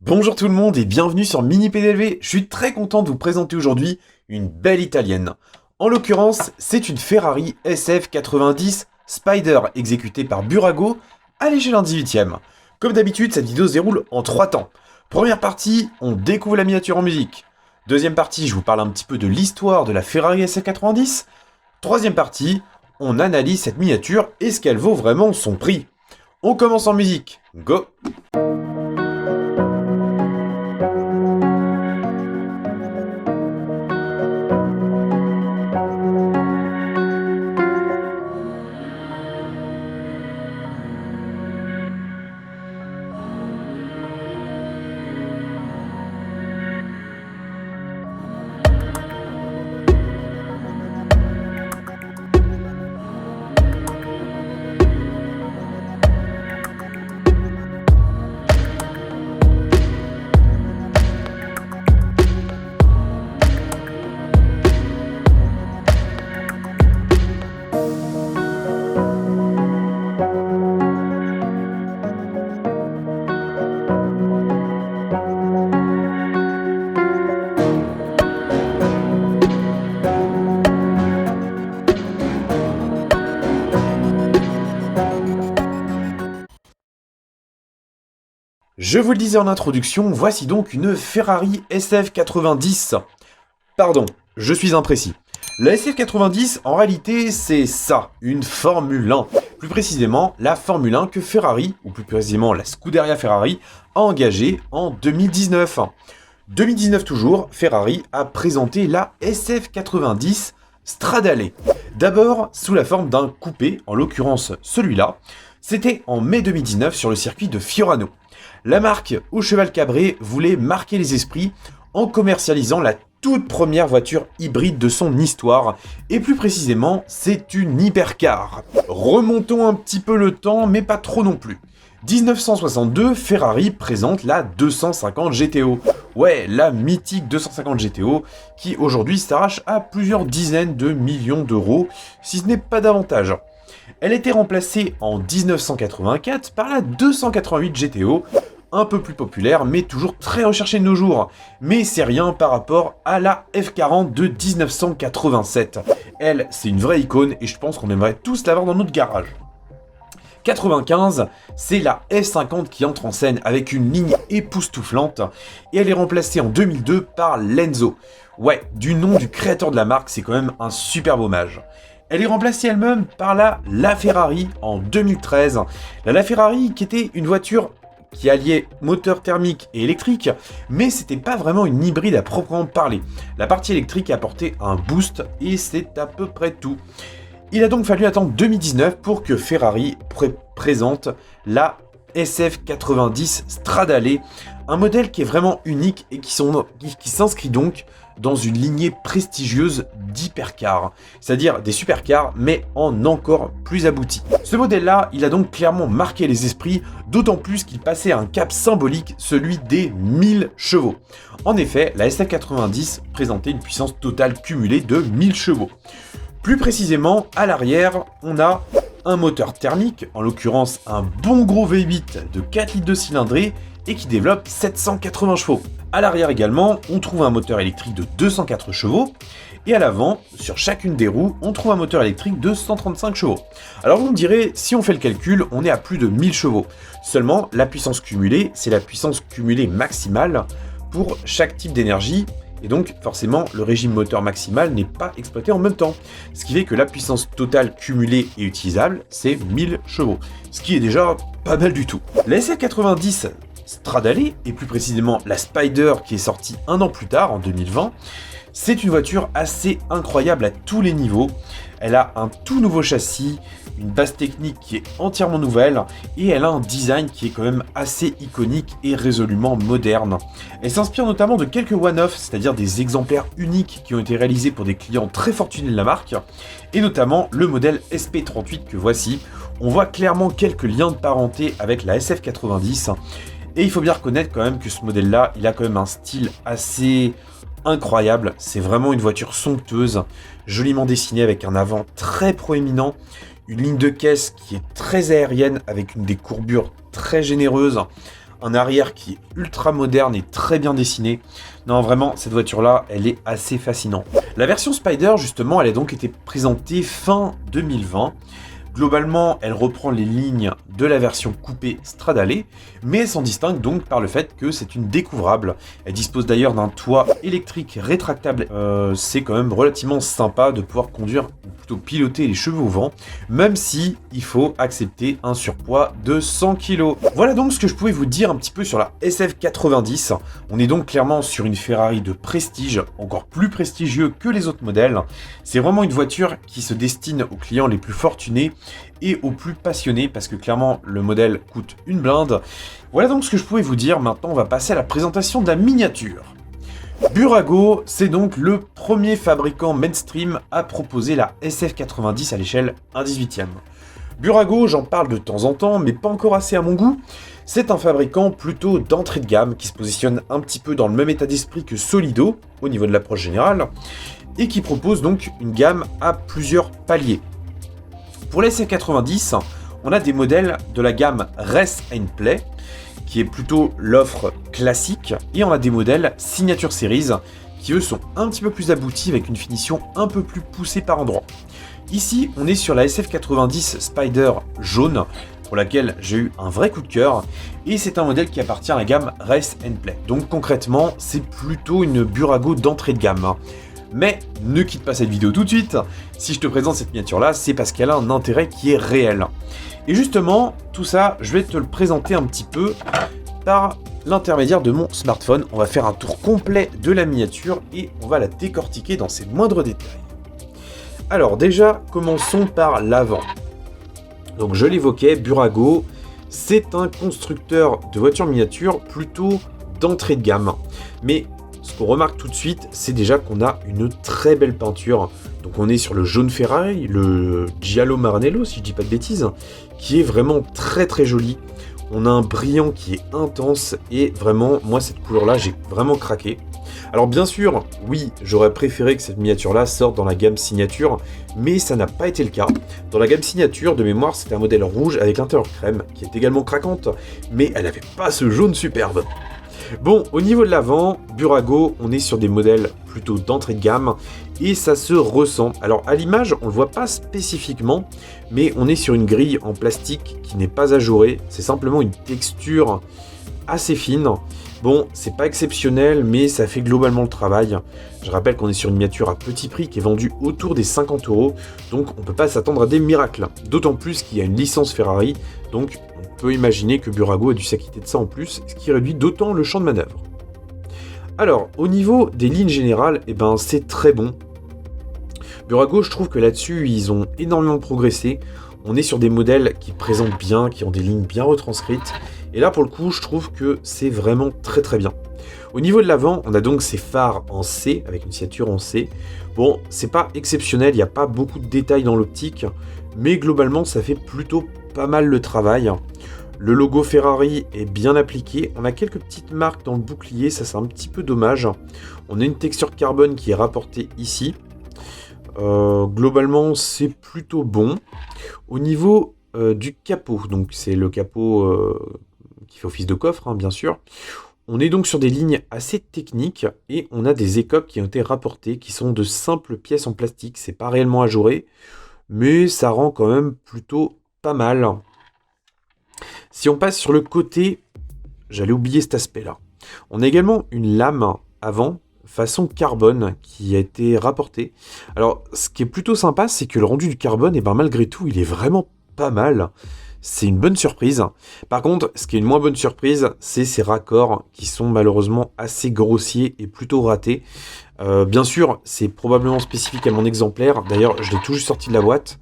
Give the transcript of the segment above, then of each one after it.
Bonjour tout le monde et bienvenue sur Mini PDLV. Je suis très content de vous présenter aujourd'hui une belle italienne. En l'occurrence, c'est une Ferrari SF90 Spider exécutée par Burago à l'échelle 1/18e. Comme d'habitude, cette vidéo se déroule en 3 temps. Première partie, on découvre la miniature en musique. Deuxième partie, je vous parle un petit peu de l'histoire de la Ferrari SF90. Troisième partie, on analyse cette miniature et ce qu'elle vaut vraiment son prix. On commence en musique. Go! Je vous le disais en introduction, voici donc une Ferrari SF90. Pardon, je suis imprécis. La SF90, en réalité, c'est ça, une Formule 1. Plus précisément, la Formule 1 que Ferrari, ou plus précisément la Scuderia Ferrari, a engagée en 2019. 2019 toujours, Ferrari a présenté la SF90 Stradale. D'abord sous la forme d'un coupé, en l'occurrence celui-là. C'était en mai 2019 sur le circuit de Fiorano. La marque au cheval cabré voulait marquer les esprits en commercialisant la toute première voiture hybride de son histoire, et plus précisément, c'est une hypercar. Remontons un petit peu le temps, mais pas trop non plus. 1962, Ferrari présente la 250 GTO. Ouais, la mythique 250 GTO, qui aujourd'hui s'arrache à plusieurs dizaines de millions d'euros, si ce n'est pas davantage. Elle était remplacée en 1984 par la 288 GTO, un peu plus populaire, mais toujours très recherchée de nos jours. Mais c'est rien par rapport à la F40 de 1987. Elle, c'est une vraie icône et je pense qu'on aimerait tous l'avoir dans notre garage. 95, c'est la F50 qui entre en scène avec une ligne époustouflante et elle est remplacée en 2002 par l'Enzo. Ouais, du nom du créateur de la marque, c'est quand même un superbe hommage. Elle est remplacée elle-même par la LaFerrari en 2013. La LaFerrari qui était une voiture qui alliait moteur thermique et électrique, mais c'était pas vraiment une hybride à proprement parler. La partie électrique apportait un boost et c'est à peu près tout. Il a donc fallu attendre 2019 pour que Ferrari présente la SF90 Stradale, un modèle qui est vraiment unique et qui s'inscrit donc dans une lignée prestigieuse d'hypercars, c'est-à-dire des supercars mais en encore plus abouti. Ce modèle-là, il a donc clairement marqué les esprits, d'autant plus qu'il passait à un cap symbolique, celui des 1000 chevaux. En effet, la SF90 présentait une puissance totale cumulée de 1000 chevaux. Plus précisément, à l'arrière, on a un moteur thermique, en l'occurrence un bon gros V8 de 4 litres de cylindrée et qui développe 780 chevaux. À l'arrière également, on trouve un moteur électrique de 204 chevaux et à l'avant, sur chacune des roues, on trouve un moteur électrique de 135 chevaux. Alors vous me direz, si on fait le calcul, on est à plus de 1000 chevaux. Seulement, la puissance cumulée, c'est la puissance cumulée maximale pour chaque type d'énergie. Et donc, forcément, le régime moteur maximal n'est pas exploité en même temps. Ce qui fait que la puissance totale cumulée et utilisable, c'est 1000 chevaux. Ce qui est déjà pas mal du tout. La SF90 Stradale, et plus précisément la Spider qui est sortie un an plus tard, en 2020, c'est une voiture assez incroyable à tous les niveaux. Elle a un tout nouveau châssis, une base technique qui est entièrement nouvelle et elle a un design qui est quand même assez iconique et résolument moderne. Elle s'inspire notamment de quelques one-off, c'est-à-dire des exemplaires uniques qui ont été réalisés pour des clients très fortunés de la marque, et notamment le modèle SP38 que voici. On voit clairement quelques liens de parenté avec la SF90 et il faut bien reconnaître quand même que ce modèle-là, il a quand même un style assez incroyable. C'est vraiment une voiture somptueuse, joliment dessinée avec un avant très proéminent, une ligne de caisse qui est très aérienne avec une des courbures très généreuses, un arrière qui est ultra moderne et très bien dessiné. Non, vraiment, cette voiture-là, elle est assez fascinante. La version Spider, justement, elle a donc été présentée fin 2020. Globalement, elle reprend les lignes de la version coupée Stradale, mais elle s'en distingue donc par le fait que c'est une découvrable. Elle dispose d'ailleurs d'un toit électrique rétractable. C'est quand même relativement sympa de pouvoir conduire, ou plutôt piloter les cheveux au vent, même si il faut accepter un surpoids de 100 kg. Voilà donc ce que je pouvais vous dire un petit peu sur la SF90. On est donc clairement sur une Ferrari de prestige, encore plus prestigieux que les autres modèles. C'est vraiment une voiture qui se destine aux clients les plus fortunés et aux plus passionnés, parce que clairement le modèle coûte une blinde. Voilà donc ce que je pouvais vous dire. Maintenant on va passer à la présentation de la miniature. Burago, c'est donc le premier fabricant mainstream à proposer la SF90 à l'échelle 1/18e. Burago, j'en parle de temps en temps, mais pas encore assez à mon goût. C'est un fabricant plutôt d'entrée de gamme, qui se positionne un petit peu dans le même état d'esprit que Solido, au niveau de l'approche générale, et qui propose donc une gamme à plusieurs paliers. Pour la SF90, on a des modèles de la gamme Race and Play, qui est plutôt l'offre classique, et on a des modèles Signature Series, qui eux sont un petit peu plus aboutis, avec une finition un peu plus poussée par endroits. Ici, on est sur la SF90 Spider jaune, pour laquelle j'ai eu un vrai coup de cœur, et c'est un modèle qui appartient à la gamme Race and Play. Donc concrètement, c'est plutôt une Burago d'entrée de gamme. Mais ne quitte pas cette vidéo tout de suite, si je te présente cette miniature-là, c'est parce qu'elle a un intérêt qui est réel. Et justement, tout ça, je vais te le présenter un petit peu par l'intermédiaire de mon smartphone. On va faire un tour complet de la miniature et on va la décortiquer dans ses moindres détails. Alors déjà, commençons par l'avant. Donc je l'évoquais, Burago, c'est un constructeur de voitures miniatures plutôt d'entrée de gamme. Mais ce qu'on remarque tout de suite, c'est déjà qu'on a une très belle peinture. Donc on est sur le jaune Ferrari, le Giallo Maranello, si je dis pas de bêtises, qui est vraiment très très joli. On a un brillant qui est intense et vraiment, moi cette couleur-là, j'ai vraiment craqué. Alors bien sûr, oui, j'aurais préféré que cette miniature-là sorte dans la gamme signature, mais ça n'a pas été le cas. Dans la gamme signature, de mémoire, c'était un modèle rouge avec l'intérieur crème, qui est également craquante, mais elle n'avait pas ce jaune superbe. Bon, au niveau de l'avant, Burago, on est sur des modèles plutôt d'entrée de gamme et ça se ressent. Alors à l'image, on ne le voit pas spécifiquement, mais on est sur une grille en plastique qui n'est pas ajourée. C'est simplement une texture assez fine. Bon, c'est pas exceptionnel, mais ça fait globalement le travail. Je rappelle qu'on est sur une miniature à petit prix qui est vendue autour des 50 €, donc on peut pas s'attendre à des miracles. D'autant plus qu'il y a une licence Ferrari, donc on peut imaginer que Burago a dû s'acquitter de ça en plus, ce qui réduit d'autant le champ de manœuvre. Alors, au niveau des lignes générales, eh ben, c'est très bon. Burago, je trouve que là-dessus, ils ont énormément progressé. On est sur des modèles qui présentent bien, qui ont des lignes bien retranscrites. Et là, pour le coup, je trouve que c'est vraiment très très bien. Au niveau de l'avant, on a donc ces phares en C, avec une signature en C. Bon, c'est pas exceptionnel, il n'y a pas beaucoup de détails dans l'optique, mais globalement, ça fait plutôt pas mal le travail. Le logo Ferrari est bien appliqué. On a quelques petites marques dans le bouclier, ça c'est un petit peu dommage. On a une texture carbone qui est rapportée ici. Globalement, c'est plutôt bon. Au niveau du capot, donc c'est le capot qui fait office de coffre, hein, bien sûr. On est donc sur des lignes assez techniques et on a des écopes qui ont été rapportées, qui sont de simples pièces en plastique. C'est pas réellement ajouré, mais ça rend quand même plutôt pas mal. Si on passe sur le côté, j'allais oublier cet aspect-là. On a également une lame avant, façon carbone, qui a été rapportée. Alors, ce qui est plutôt sympa, c'est que le rendu du carbone, et ben malgré tout, il est vraiment pas mal. C'est une bonne surprise. Par contre, ce qui est une moins bonne surprise, c'est ces raccords qui sont malheureusement assez grossiers et plutôt ratés. Bien sûr, c'est probablement spécifique à mon exemplaire. D'ailleurs, je l'ai tout juste sorti de la boîte.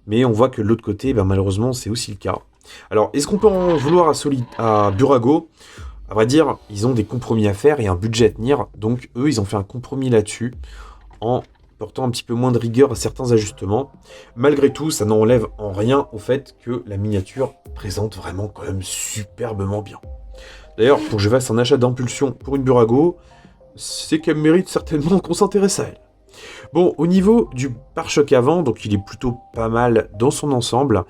Mais on voit que de l'autre côté, ben, malheureusement, c'est aussi le cas. Alors, est-ce qu'on peut en vouloir à Burago ? À vrai dire, ils ont des compromis à faire et un budget à tenir. Donc, eux, ils ont fait un compromis là-dessus en portant un petit peu moins de rigueur à certains ajustements. Malgré tout, ça n'enlève en rien au fait que la miniature présente vraiment quand même superbement bien. D'ailleurs, pour que je fasse un achat d'impulsion pour une Burago, c'est qu'elle mérite certainement qu'on s'intéresse à elle. Bon, au niveau du pare-choc avant, donc il est plutôt pas mal dans son ensemble.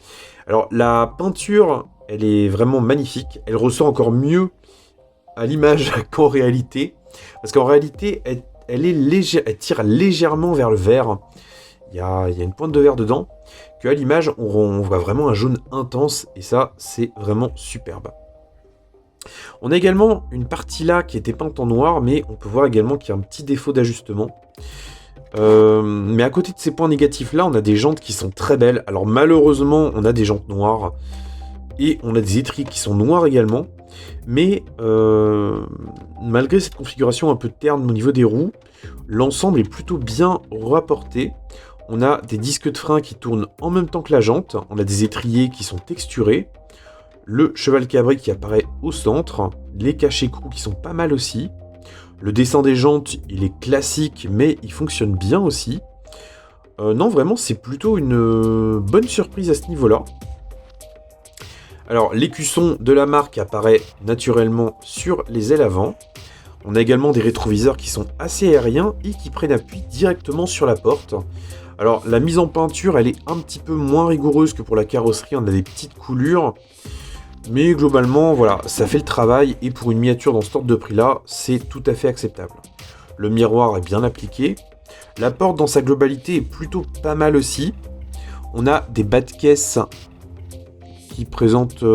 Alors, la peinture elle est vraiment magnifique. Elle ressort encore mieux à l'image qu'en réalité. Parce qu'en réalité, elle tire légèrement vers le vert. Il y a une pointe de vert dedans. Qu'à l'image, on voit vraiment un jaune intense. Et ça, c'est vraiment superbe. On a également une partie là qui était peinte en noir. Mais on peut voir également qu'il y a un petit défaut d'ajustement. Mais à côté de ces points négatifs là, on a des jantes qui sont très belles. Alors malheureusement, on a des jantes noires. Et on a des étriers qui sont noirs également. Mais malgré cette configuration un peu terne au niveau des roues, l'ensemble est plutôt bien rapporté. On a des disques de frein qui tournent en même temps que la jante. On a des étriers qui sont texturés. Le cheval cabré qui apparaît au centre. Les cachets-coups qui sont pas mal aussi. Le dessin des jantes, il est classique, mais il fonctionne bien aussi. Non, vraiment, c'est plutôt une bonne surprise à ce niveau-là. Alors, l'écusson de la marque apparaît naturellement sur les ailes avant. On a également des rétroviseurs qui sont assez aériens et qui prennent appui directement sur la porte. Alors, la mise en peinture, elle est un petit peu moins rigoureuse que pour la carrosserie. On a des petites coulures. Mais globalement, voilà, ça fait le travail. Et pour une miniature dans ce ordre de prix-là, c'est tout à fait acceptable. Le miroir est bien appliqué. La porte, dans sa globalité, est plutôt pas mal aussi. On a des bas de caisse qui présentent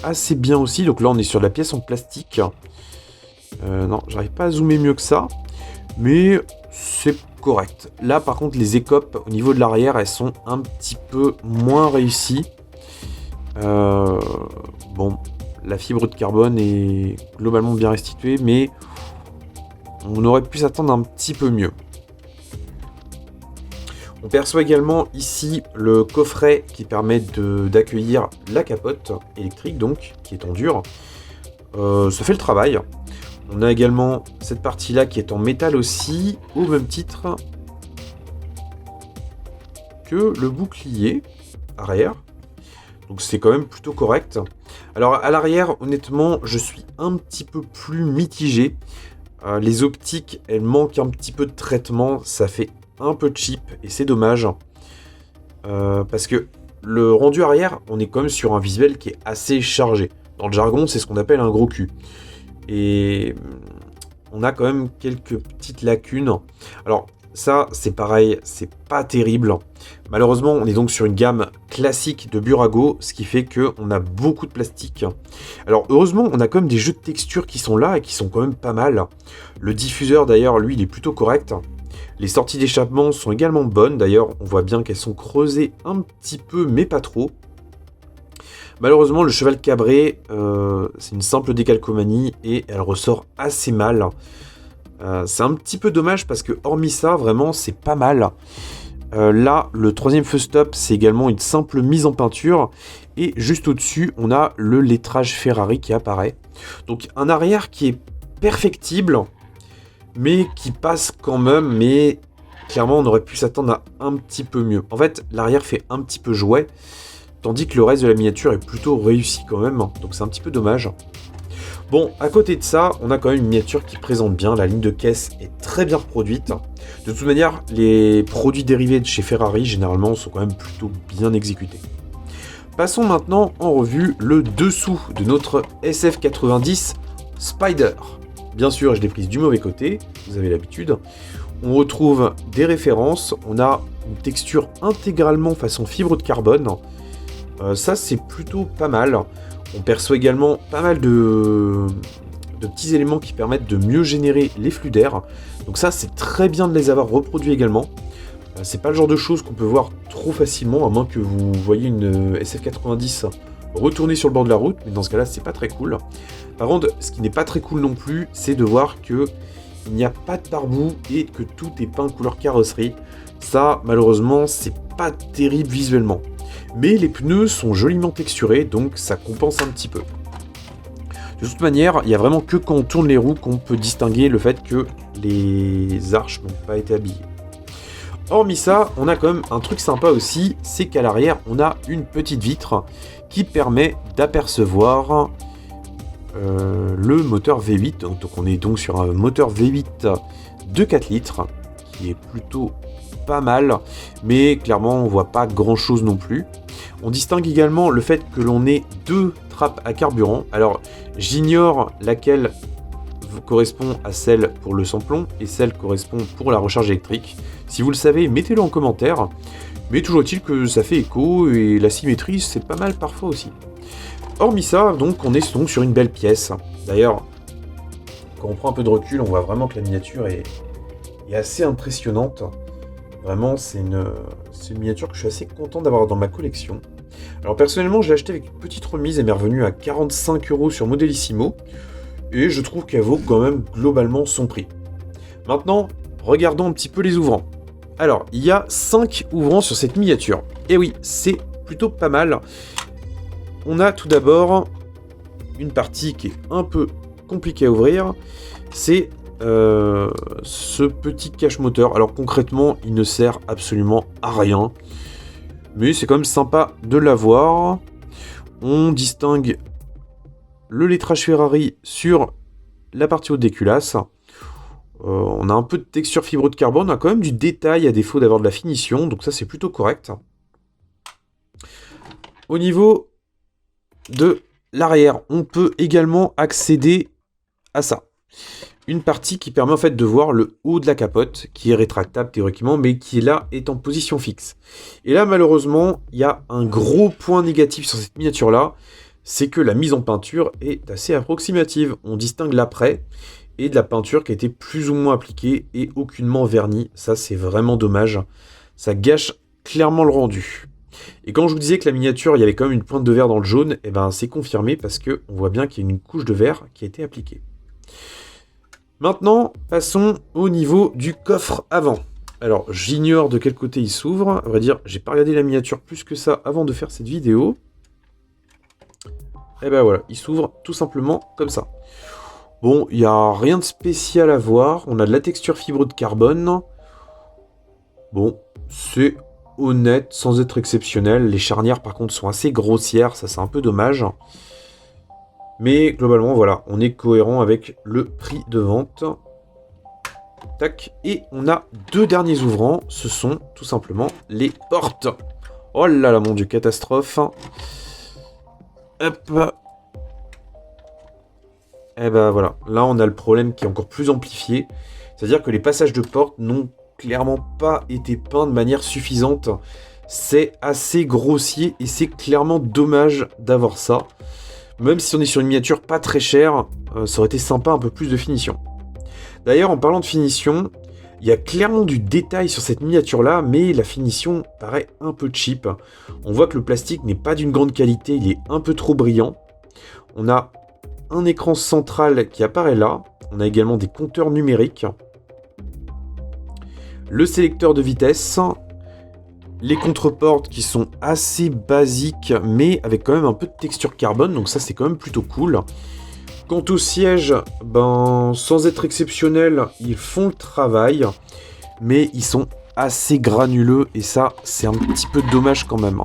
assez bien aussi. Donc là, on est sur la pièce en plastique. Non, j'arrive pas à zoomer mieux que ça. Mais c'est correct. Là, par contre, les écopes au niveau de l'arrière, elles sont un petit peu moins réussies. Bon, la fibre de carbone est globalement bien restituée, mais on aurait pu s'attendre un petit peu mieux. On perçoit également ici le coffret qui permet d'accueillir la capote électrique, donc, qui est en dur. Ça fait le travail. On a également cette partie-là qui est en métal aussi, au même titre que le bouclier arrière. Donc c'est quand même plutôt correct. Alors à l'arrière, honnêtement, je suis un petit peu plus mitigé. Les optiques, elles manquent un petit peu de traitement. Ça fait un peu cheap et c'est dommage. Parce que le rendu arrière, on est quand même sur un visuel qui est assez chargé. Dans le jargon, c'est ce qu'on appelle un gros cul. Et on a quand même quelques petites lacunes. Alors ça, c'est pareil, c'est pas terrible. Malheureusement, on est donc sur une gamme classique de Burago, ce qui fait qu'on a beaucoup de plastique. Alors heureusement, on a quand même des jeux de texture qui sont là et qui sont quand même pas mal. Le diffuseur d'ailleurs, lui, il est plutôt correct. Les sorties d'échappement sont également bonnes. D'ailleurs, on voit bien qu'elles sont creusées un petit peu, mais pas trop. Malheureusement, le cheval cabré, c'est une simple décalcomanie et elle ressort assez mal. C'est un petit peu dommage parce que hormis ça, vraiment, c'est pas mal. Là, le troisième feu stop, c'est également une simple mise en peinture. Et juste au-dessus, on a le lettrage Ferrari qui apparaît. Donc un arrière qui est perfectible, mais qui passe quand même. Mais clairement, on aurait pu s'attendre à un petit peu mieux. En fait, l'arrière fait un petit peu jouet, tandis que le reste de la miniature est plutôt réussi quand même. Donc c'est un petit peu dommage. Bon, à côté de ça, on a quand même une miniature qui présente bien. La ligne de caisse est très bien reproduite. De toute manière, les produits dérivés de chez Ferrari, généralement, sont quand même plutôt bien exécutés. Passons maintenant en revue le dessous de notre SF90 Spider. Bien sûr, je l'ai prise du mauvais côté, vous avez l'habitude. On retrouve des références. On a une texture intégralement façon fibre de carbone. Ça, c'est plutôt pas mal. On perçoit également pas mal de petits éléments qui permettent de mieux générer les flux d'air. Donc ça, c'est très bien de les avoir reproduits également. C'est pas le genre de choses qu'on peut voir trop facilement, à moins que vous voyez une SF90 retourner sur le bord de la route, mais dans ce cas-là, c'est pas très cool. Par contre, ce qui n'est pas très cool non plus, c'est de voir que il n'y a pas de pare-boue et que tout est peint couleur carrosserie. Ça, malheureusement, c'est pas terrible visuellement. Mais les pneus sont joliment texturés, donc ça compense un petit peu. De toute manière, il n'y a vraiment que quand on tourne les roues qu'on peut distinguer le fait que les arches n'ont pas été habillées. Hormis ça, on a quand même un truc sympa aussi, c'est qu'à l'arrière, on a une petite vitre qui permet d'apercevoir le moteur V8. Donc on est donc sur un moteur V8 de 4 litres, qui est plutôt pas mal, mais clairement on voit pas grand chose non plus. On distingue également le fait que l'on ait deux trappe à carburant. Alors, j'ignore laquelle correspond à celle pour le sans-plomb et celle correspond pour la recharge électrique. Si vous le savez, mettez-le en commentaire. Mais toujours est-il que ça fait écho et la symétrie, c'est pas mal parfois aussi. Hormis ça, donc, on est donc sur une belle pièce. D'ailleurs, quand on prend un peu de recul, on voit vraiment que la miniature est assez impressionnante. Vraiment, c'est une miniature que je suis assez content d'avoir dans ma collection. Alors personnellement, je l'ai acheté avec une petite remise, elle m'est revenue à 45 € sur Modellissimo, et je trouve qu'elle vaut quand même globalement son prix. Maintenant, regardons un petit peu les ouvrants. Alors, il y a 5 ouvrants sur cette miniature. Et oui, c'est plutôt pas mal. On a tout d'abord une partie qui est un peu compliquée à ouvrir, c'est ce petit cache moteur. Alors concrètement, il ne sert absolument à rien, mais c'est quand même sympa de l'avoir. On distingue le lettrage Ferrari sur la partie haute des culasses. On a un peu de texture fibre de carbone, on a quand même du détail à défaut d'avoir de la finition, donc ça c'est plutôt correct. Au niveau de l'arrière, on peut également accéder à ça. Une partie qui permet en fait de voir le haut de la capote, qui est rétractable théoriquement, mais qui là est en position fixe. Et là malheureusement, il y a un gros point négatif sur cette miniature là, c'est que la mise en peinture est assez approximative. On distingue l'après et de la peinture qui a été plus ou moins appliquée et aucunement vernie. Ça c'est vraiment dommage, ça gâche clairement le rendu. Et quand je vous disais que la miniature, il y avait quand même une pointe de verre dans le jaune, et ben c'est confirmé parce qu'on voit bien qu'il y a une couche de verre qui a été appliquée. Maintenant, passons au niveau du coffre avant. Alors, j'ignore de quel côté il s'ouvre. À vrai dire, j'ai pas regardé la miniature plus que ça avant de faire cette vidéo. Et ben voilà, il s'ouvre tout simplement comme ça. Bon, il n'y a rien de spécial à voir. On a de la texture fibre de carbone. Bon, c'est honnête, sans être exceptionnel. Les charnières, par contre, sont assez grossières. Ça, c'est un peu dommage. Mais globalement, voilà, on est cohérent avec le prix de vente. Tac. Et on a deux derniers ouvrants. Ce sont tout simplement les portes. Oh là là, mon dieu, catastrophe. Hop. Et ben voilà, là on a le problème qui est encore plus amplifié. C'est-à-dire que les passages de porte n'ont clairement pas été peints de manière suffisante. C'est assez grossier et c'est clairement dommage d'avoir ça. Même si on est sur une miniature pas très chère, ça aurait été sympa un peu plus de finition. D'ailleurs, en parlant de finition, il y a clairement du détail sur cette miniature-là, mais la finition paraît un peu cheap. On voit que le plastique n'est pas d'une grande qualité, il est un peu trop brillant. On a un écran central qui apparaît là. On a également des compteurs numériques. Le sélecteur de vitesse. Les contreportes qui sont assez basiques, mais avec quand même un peu de texture carbone, donc ça c'est quand même plutôt cool. Quant au siège, ben, sans être exceptionnel, ils font le travail, mais ils sont assez granuleux, et ça c'est un petit peu dommage quand même.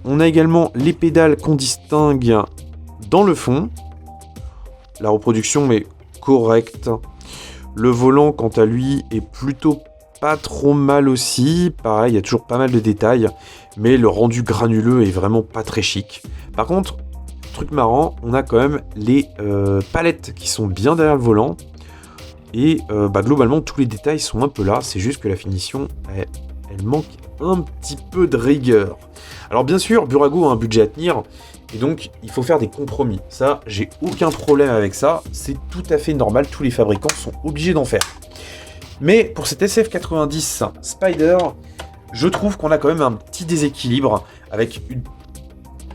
On a également les pédales qu'on distingue dans le fond. La reproduction est correcte. Le volant, quant à lui, est plutôt pas trop mal aussi. Pareil, il y a toujours pas mal de détails, mais le rendu granuleux est vraiment pas très chic. Par contre, truc marrant, on a quand même les palettes qui sont bien derrière le volant. Et globalement, tous les détails sont un peu là. C'est juste que la finition, elle manque un petit peu de rigueur. Alors bien sûr, Burago a un budget à tenir, et donc il faut faire des compromis. Ça, j'ai aucun problème avec ça. C'est tout à fait normal, tous les fabricants sont obligés d'en faire. Mais pour cette SF90 Spider, je trouve qu'on a quand même un petit déséquilibre avec une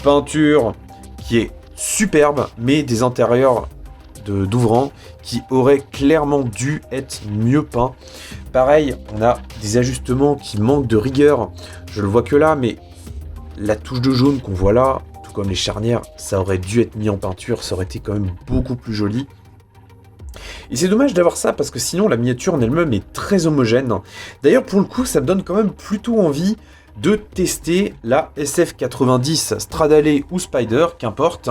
peinture qui est superbe, mais des intérieurs d'ouvrants qui auraient clairement dû être mieux peints. Pareil, on a des ajustements qui manquent de rigueur. Je le vois que là, mais la touche de jaune qu'on voit là, tout comme les charnières, ça aurait dû être mis en peinture, ça aurait été quand même beaucoup plus joli. Et c'est dommage d'avoir ça parce que sinon la miniature en elle-même est très homogène. D'ailleurs pour le coup ça me donne quand même plutôt envie de tester la SF90 Stradale ou Spider, qu'importe,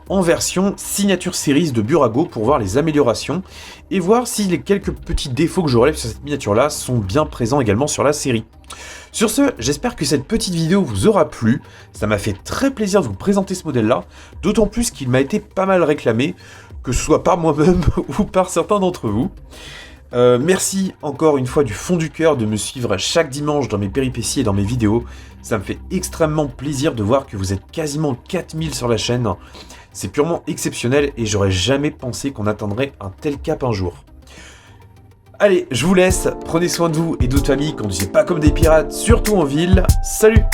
en version Signature Series de Burago pour voir les améliorations et voir si les quelques petits défauts que je relève sur cette miniature-là sont bien présents également sur la série. Sur ce, j'espère que cette petite vidéo vous aura plu, ça m'a fait très plaisir de vous présenter ce modèle-là, d'autant plus qu'il m'a été pas mal réclamé, que ce soit par moi-même ou par certains d'entre vous. Merci encore une fois du fond du cœur de me suivre chaque dimanche dans mes péripéties et dans mes vidéos. Ça me fait extrêmement plaisir de voir que vous êtes quasiment 4000 sur la chaîne. C'est purement exceptionnel et j'aurais jamais pensé qu'on atteindrait un tel cap un jour. Allez, je vous laisse, prenez soin de vous et de votre famille, conduisez pas comme des pirates, surtout en ville. Salut!